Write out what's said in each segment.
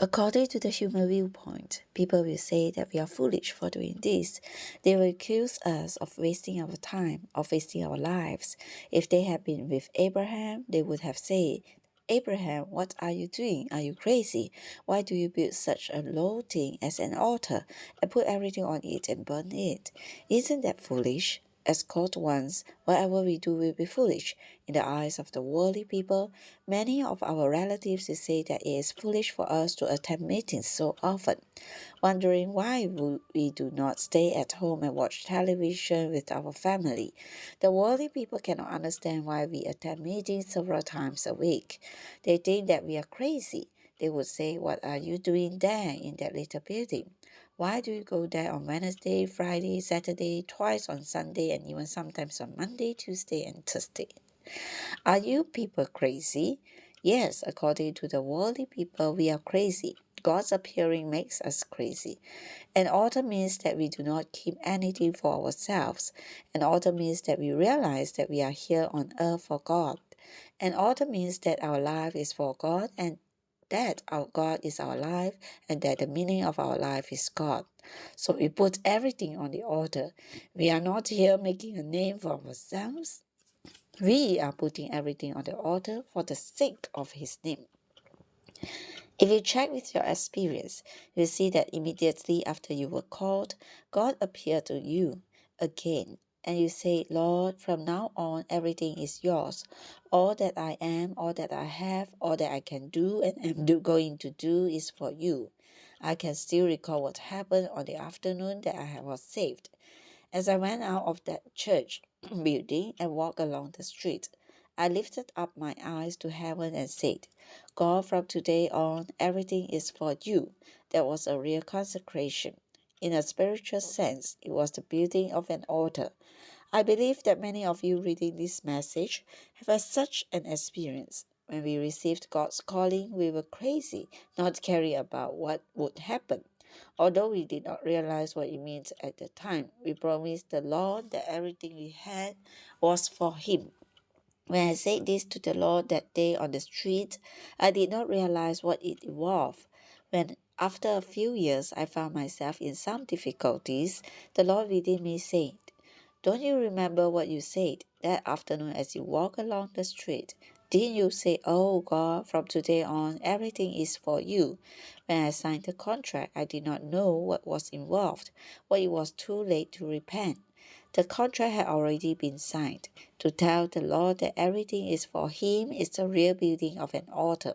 According to the human viewpoint, people will say that we are foolish for doing this. They will accuse us of wasting our time, of wasting our lives. If they had been with Abraham, they would have said, Abraham, what are you doing? Are you crazy? Why do you build such a low thing as an altar and put everything on it and burn it? Isn't that foolish? As called ones, whatever we do will be foolish. In the eyes of the worldly people, many of our relatives will say that it is foolish for us to attend meetings so often, wondering why we do not stay at home and watch television with our family. The worldly people cannot understand why we attend meetings several times a week. They think that we are crazy. They would say, what are you doing there in that little building? Why do you go there on Wednesday, Friday, Saturday, twice on Sunday, and even sometimes on Monday, Tuesday, and Thursday? Are you people crazy? Yes, according to the worldly people, we are crazy. God's appearing makes us crazy. An order means that we do not keep anything for ourselves. An order means that we realize that we are here on earth for God. An order means that our life is for God and that our God is our life and that the meaning of our life is God. So we put everything on the altar. We are not here making a name for ourselves. We are putting everything on the altar for the sake of His name. If you check with your experience, you'll see that immediately after you were called, God appeared to you again. And you say, Lord, from now on, everything is yours. All that I am, all that I have, all that I can do and am going to do is for you. I can still recall what happened on the afternoon that I was saved. As I went out of that church building and walked along the street, I lifted up my eyes to heaven and said, God, from today on, everything is for you. That was a real consecration. In a spiritual sense, it was the building of an altar. I believe that many of you reading this message have had such an experience. When we received God's calling, we were crazy, not caring about what would happen. Although we did not realize what it means at the time, we promised the Lord that everything we had was for Him. When I said this to the Lord that day on the street, I did not realize what it involved. When, after a few years, I found myself in some difficulties, the Lord within me said, don't you remember what you said that afternoon as you walked along the street? Didn't you say, oh God, from today on, everything is for you? When I signed the contract, I did not know what was involved, but it was too late to repent. The contract had already been signed. To tell the Lord that everything is for Him is the real building of an altar.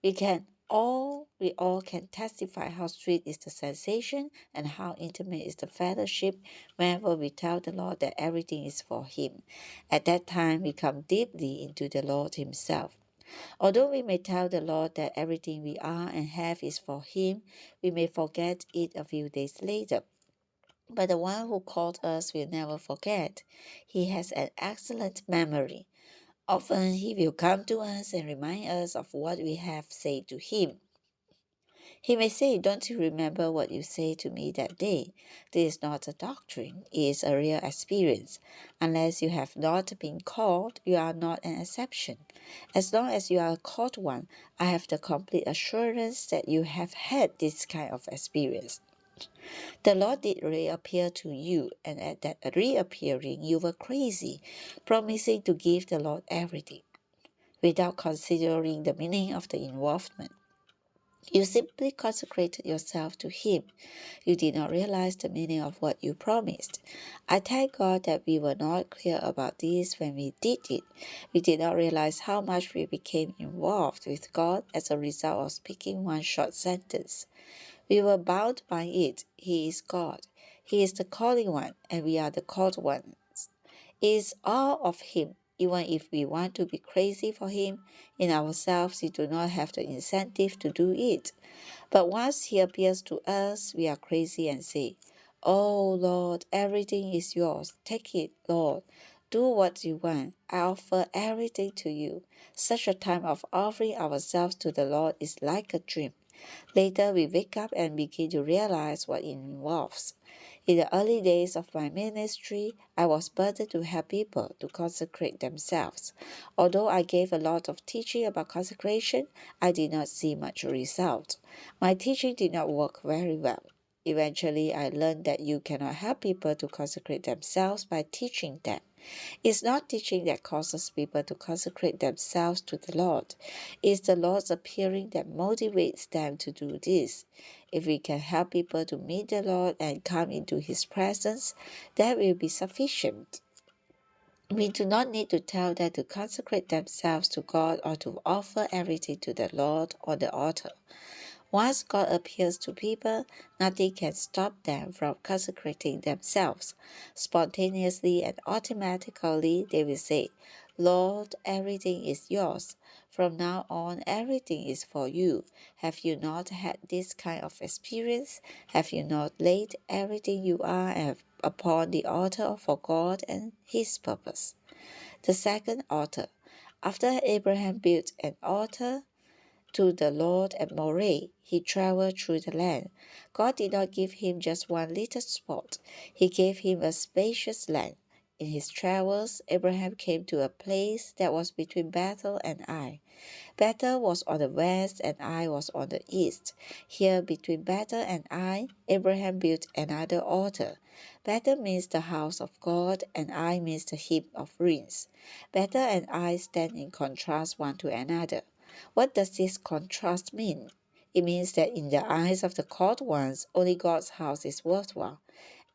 We all can testify how sweet is the sensation and how intimate is the fellowship whenever we tell the Lord that everything is for Him. At that time, we come deeply into the Lord Himself. Although we may tell the Lord that everything we are and have is for Him, we may forget it a few days later. But the one who called us will never forget. He has an excellent memory. Often He will come to us and remind us of what we have said to Him. He may say, don't you remember what you said to me that day? This is not a doctrine, it is a real experience. Unless you have not been called, you are not an exception. As long as you are a called one, I have the complete assurance that you have had this kind of experience. The Lord did reappear to you, and at that reappearing, you were crazy, promising to give the Lord everything, without considering the meaning of the involvement. You simply consecrated yourself to Him. You did not realize the meaning of what you promised. I thank God that we were not clear about this when we did it. We did not realize how much we became involved with God as a result of speaking one short sentence. We were bound by it. He is God. He is the calling one, and we are the called ones. It is all of Him. Even if we want to be crazy for Him, in ourselves we do not have the incentive to do it. But once He appears to us, we are crazy and say, oh Lord, everything is yours. Take it, Lord. Do what you want. I offer everything to you. Such a time of offering ourselves to the Lord is like a dream. Later, we wake up and begin to realize what it involves. In the early days of my ministry, I was burdened to help people to consecrate themselves. Although I gave a lot of teaching about consecration, I did not see much result. My teaching did not work very well. Eventually, I learned that you cannot help people to consecrate themselves by teaching them. It's not teaching that causes people to consecrate themselves to the Lord. It's the Lord's appearing that motivates them to do this. If we can help people to meet the Lord and come into His presence, that will be sufficient. We do not need to tell them to consecrate themselves to God or to offer everything to the Lord on the altar. Once God appears to people, nothing can stop them from consecrating themselves. Spontaneously and automatically, they will say, Lord, everything is yours. From now on, everything is for you. Have you not had this kind of experience? Have you not laid everything you are upon the altar for God and His purpose? The second altar. After Abraham built an altar to the Lord at Moreh, he traveled through the land. God did not give him just one little spot. He gave him a spacious land. In his travels, Abraham came to a place that was between Bethel and Ai. Bethel was on the west and Ai was on the east. Here between Bethel and Ai, Abraham built another altar. Bethel means the house of God and Ai means the heap of ruins. Bethel and Ai stand in contrast one to another. What does this contrast mean? It means that in the eyes of the called ones, only God's house is worthwhile.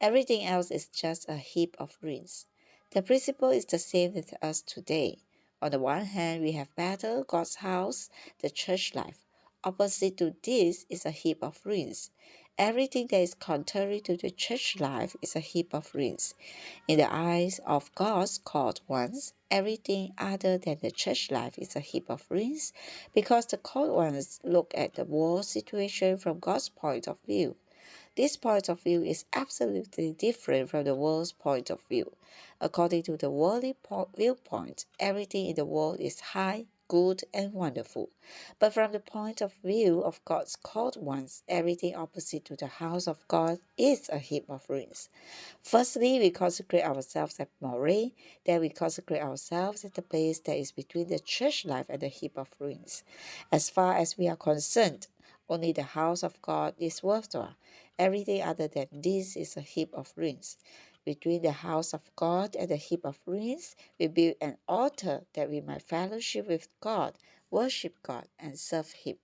Everything else is just a heap of ruins. The principle is the same with us today. On the one hand, we have Bethel, God's house, the church life. Opposite to this is a heap of ruins. Everything that is contrary to the church life is a heap of ruins. In the eyes of God's called ones, everything other than the church life is a heap of ruins because the called ones look at the world situation from God's point of view. This point of view is absolutely different from the world's point of view. According to the worldly viewpoint, everything in the world is high, good, and wonderful. But from the point of view of God's called ones, everything opposite to the house of God is a heap of ruins. Firstly, we consecrate ourselves at Moreh, then we consecrate ourselves at the place that is between the church life and the heap of ruins. As far as we are concerned, only the house of God is worthwhile. Everything other than this is a heap of ruins. Between the house of God and the heap of ruins, we build an altar that we might fellowship with God, worship God, and serve Him.